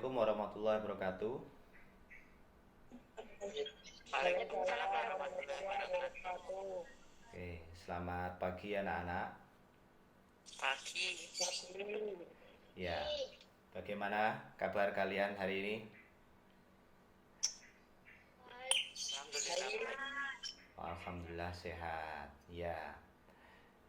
Assalamualaikum warahmatullahi wabarakatuh. Waalaikumsalam warahmatullahi wabarakatuh. Oke, selamat pagi anak-anak. Pagi. Ya, bagaimana kabar kalian hari ini? Alhamdulillah. Alhamdulillah sehat. Ya,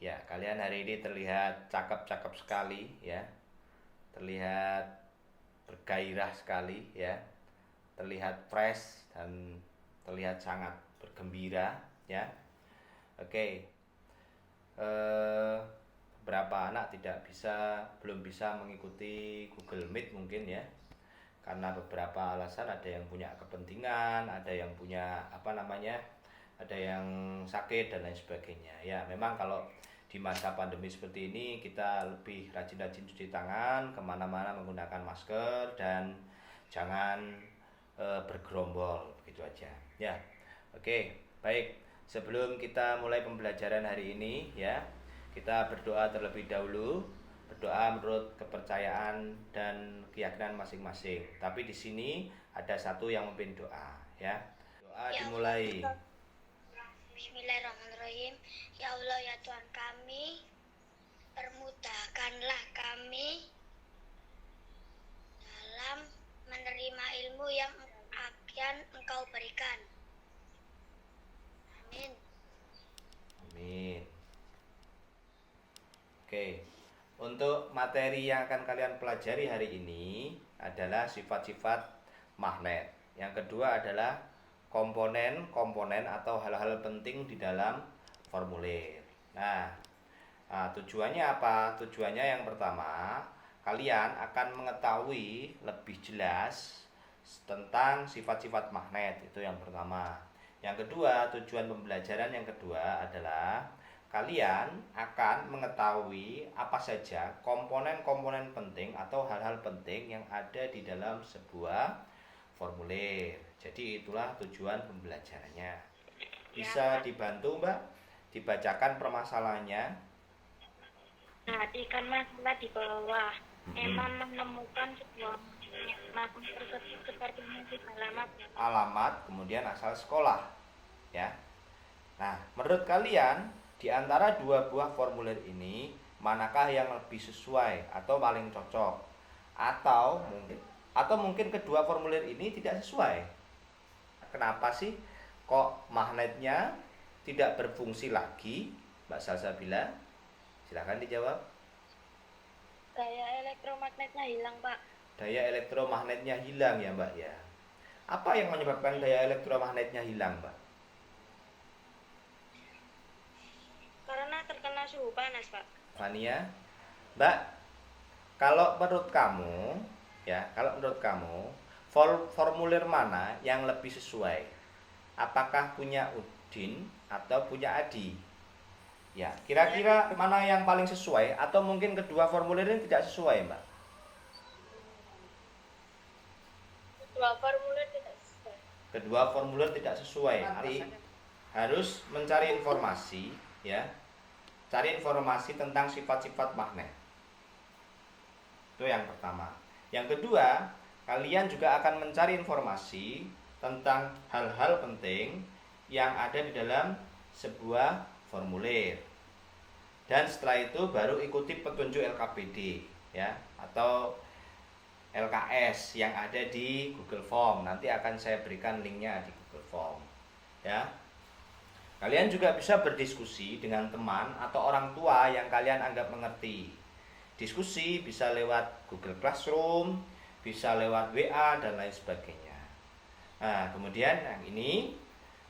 ya, kalian hari ini terlihat cakep-cakep sekali ya. Terlihat bergairah sekali ya. Terlihat fresh dan terlihat sangat bergembira ya. Oke. Beberapa anak belum bisa mengikuti Google Meet mungkin ya. Karena beberapa alasan, ada yang punya kepentingan, ada yang punya ada yang sakit dan lain sebagainya. Ya, memang kalau di masa pandemi seperti ini kita lebih rajin-rajin cuci tangan, kemana-mana menggunakan masker dan jangan bergerombol, begitu aja. Ya, oke, baik. Sebelum kita mulai pembelajaran hari ini, ya, kita berdoa terlebih dahulu. Berdoa menurut kepercayaan dan keyakinan masing-masing. Tapi di sini ada satu yang memimpin doa, ya. Doa Ya dimulai. Allah, Bismillahirrahmanirrahim. Ya Allah, ya Tuhan kami, permudahkanlah kami dalam menerima ilmu yang akan Engkau berikan. Amin. Amin. Oke. Untuk materi yang akan kalian pelajari hari ini adalah sifat-sifat magnet. Yang kedua adalah komponen-komponen atau hal-hal penting di dalam formulir. Nah, tujuannya apa? Tujuannya yang pertama, kalian akan mengetahui lebih jelas tentang sifat-sifat magnet. Itu yang pertama. Yang kedua, tujuan pembelajaran yang kedua adalah kalian akan mengetahui apa saja komponen-komponen penting atau hal-hal penting yang ada di dalam sebuah formulir. Jadi itulah tujuan pembelajarannya. Bisa dibantu Mbak dibacakan permasalahannya? Perhatikan masalah di bawah. Emma menemukan sebuah magnet tersebut seperti di alamat, kemudian asal sekolah. Ya. Nah, menurut kalian di antara dua buah formulir ini, manakah yang lebih sesuai atau paling cocok? Atau mungkin kedua formulir ini tidak sesuai. Kenapa sih kok magnetnya tidak berfungsi lagi, Mbak Salsabila? Silakan dijawab. Daya elektromagnetnya hilang, Pak. Daya elektromagnetnya hilang ya, Mbak ya. Apa yang menyebabkan daya elektromagnetnya hilang, Mbak? Karena terkena suhu panas, Pak. Fania, Mbak, kalau menurut kamu, formulir mana yang lebih sesuai? Apakah punya Udin atau punya Adi? Ya, kira-kira mana yang paling sesuai? Atau mungkin kedua formulir ini tidak sesuai, Mbak? Kedua formulir tidak sesuai. Kedua formulir tidak sesuai. Nanti harus mencari informasi, ya. Cari informasi tentang sifat-sifat magnet. Itu yang pertama. Yang kedua, kalian juga akan mencari informasi tentang hal-hal penting yang ada di dalam sebuah formulir. Dan setelah itu baru ikuti petunjuk LKPD ya, atau LKS yang ada di Google Form. Nanti akan saya berikan linknya di Google Form. Ya. Kalian juga bisa berdiskusi dengan teman atau orang tua yang kalian anggap mengerti. Diskusi bisa lewat Google Classroom, bisa lewat WA dan lain sebagainya. Nah, kemudian yang ini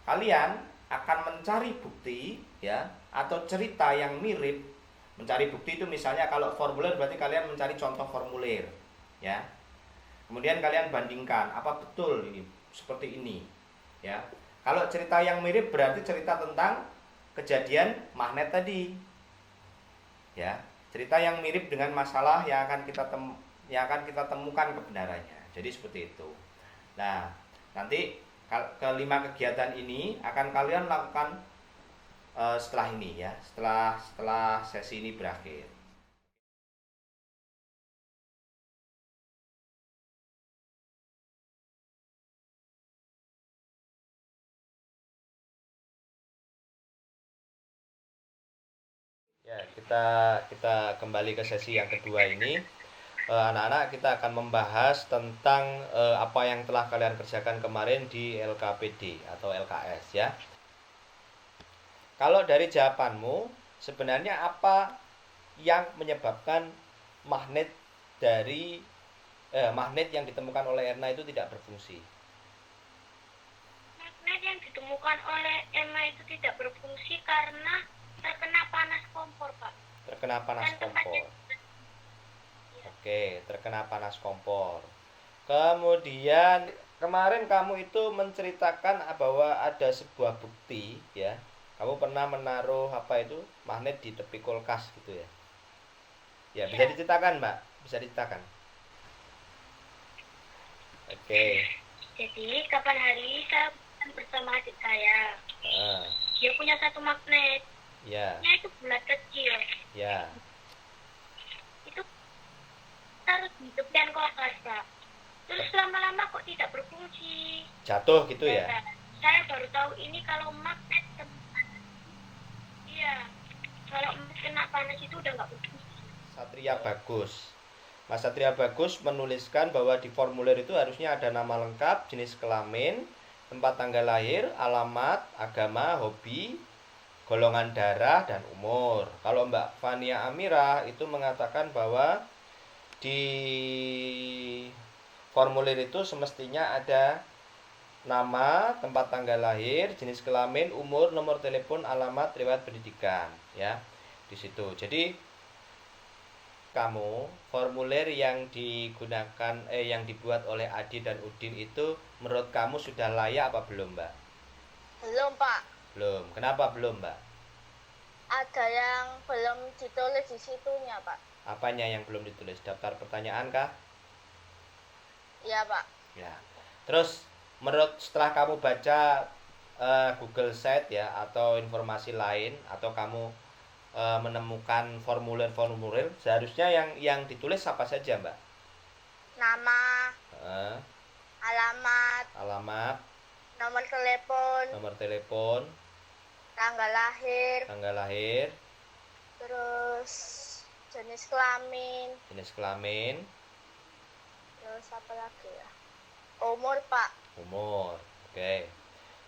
kalian akan mencari bukti ya atau cerita yang mirip. Mencari bukti itu misalnya kalau formulir berarti kalian mencari contoh formulir ya. Kemudian kalian bandingkan apa betul ini seperti ini ya. Kalau cerita yang mirip berarti cerita tentang kejadian magnet tadi. Ya, cerita yang mirip dengan masalah yang akan kita temukan kebenarannya. Jadi seperti itu. Nah, nanti kelima kegiatan ini akan kalian lakukan setelah ini ya, setelah sesi ini berakhir. Ya, kita kembali ke sesi yang kedua ini. Anak-anak, kita akan membahas tentang apa yang telah kalian kerjakan kemarin di LKPD atau LKS ya. Kalau dari jawabanmu, sebenarnya apa yang menyebabkan magnet magnet yang ditemukan oleh Erna itu tidak berfungsi? Magnet yang ditemukan oleh Emma itu tidak berfungsi karena terkena panas kompor, Pak. Terkena panas Dan tempatnya kompor. Oke, terkena panas kompor. Kemudian kemarin kamu itu menceritakan bahwa ada sebuah bukti ya. Kamu pernah menaruh magnet di tepi kulkas gitu ya. Ya, bisa Ya. diceritakan, Mbak? Bisa diceritakan. Oke. Jadi kapan hari saya bersama adik saya. Heeh. Dia punya satu magnet. Ya, Nya itu bulat kecil. ya. Itu taruh di tepian kulkas, Pak. Terus lama-lama kok tidak berfungsi. Jatuh gitu ya. Dan saya baru tahu ini kalau magnet iya, kalau kena panas itu udah nggak berfungsi. Satria Bagus. Mas Satria Bagus menuliskan bahwa di formulir itu harusnya ada nama lengkap, jenis kelamin, tempat tanggal lahir, alamat, agama, hobi, golongan darah, dan umur. Kalau Mbak Fania Amira itu mengatakan bahwa di formulir itu semestinya ada nama, tempat tanggal lahir, jenis kelamin, umur, nomor telepon, alamat, riwayat pendidikan, ya. Di situ. Jadi kamu formulir yang digunakan yang dibuat oleh Adi dan Udin itu menurut kamu sudah layak apa belum, Mbak? Belum, Pak. Belum. Kenapa belum, Mbak? Ada yang belum ditulis di situnya, Pak. Apanya yang belum ditulis? Daftar pertanyaan kah? Iya, Pak. Ya. Terus setelah kamu baca Google Sheet ya atau informasi lain atau kamu menemukan formulir-formulir, seharusnya yang ditulis apa saja, Mbak? Nama, alamat, nomor telepon, tanggal lahir, terus jenis kelamin, terus apa lagi ya? Umur, Pak. Umur. Oke.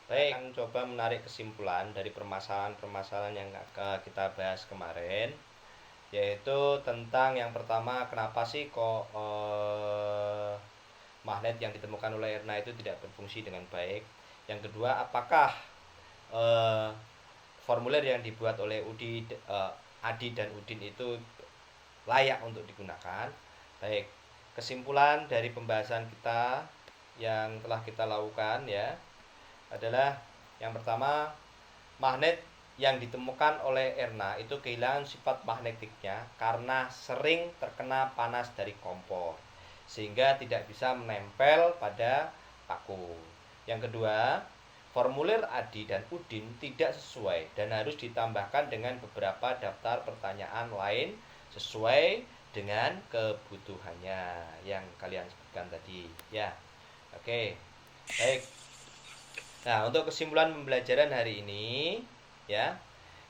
Baik, akan coba menarik kesimpulan dari permasalahan-permasalahan yang kita bahas kemarin, yaitu tentang yang pertama, kenapa sih kok magnet yang ditemukan oleh Erna itu tidak berfungsi dengan baik. Yang kedua, apakah formulir yang dibuat oleh Adi dan Udin itu layak untuk digunakan. Baik, kesimpulan dari pembahasan kita yang telah kita lakukan ya adalah yang pertama, magnet yang ditemukan oleh Erna itu kehilangan sifat magnetiknya karena sering terkena panas dari kompor sehingga tidak bisa menempel pada paku. Yang kedua, formulir Adi dan Udin tidak sesuai dan harus ditambahkan dengan beberapa daftar pertanyaan lain sesuai dengan kebutuhannya yang kalian sebutkan tadi ya. Oke. Baik. Nah, untuk kesimpulan pembelajaran hari ini ya,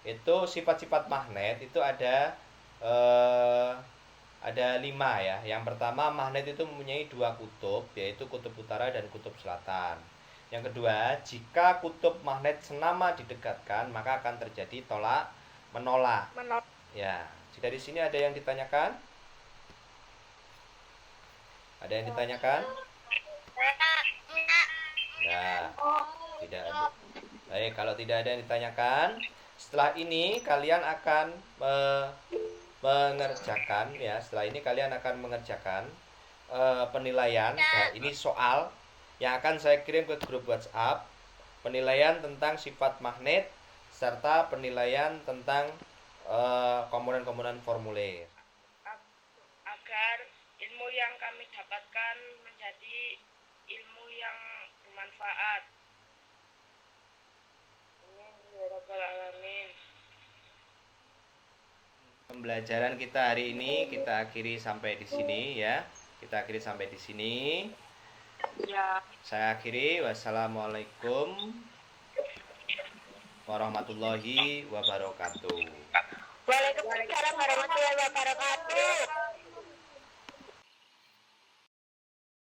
itu sifat-sifat magnet itu ada 5 ya. Yang pertama, magnet itu mempunyai 2 kutub, yaitu kutub utara dan kutub selatan. Yang kedua, jika kutub magnet senama didekatkan, maka akan terjadi tolak menolak. Ya, jika di sini ada yang ditanyakan? Ada yang ditanyakan? Nah, tidak ada. Baik, kalau tidak ada yang ditanyakan, setelah ini kalian akan mengerjakan ya. Setelah ini kalian akan mengerjakan penilaian. Nah, ini soal yang akan saya kirim ke grup WhatsApp. Penilaian tentang sifat magnet serta penilaian tentang komponen-komponen formulir. Agar ilmu yang kami dapatkan menjadi ilmu yang bermanfaat. Amin. Pembelajaran kita hari ini kita akhiri sampai di sini ya. Kita akhiri sampai di sini. Ya. Saya akhiri. Wassalamualaikum warahmatullahi wabarakatuh. Waalaikumsalam warahmatullahi wabarakatuh.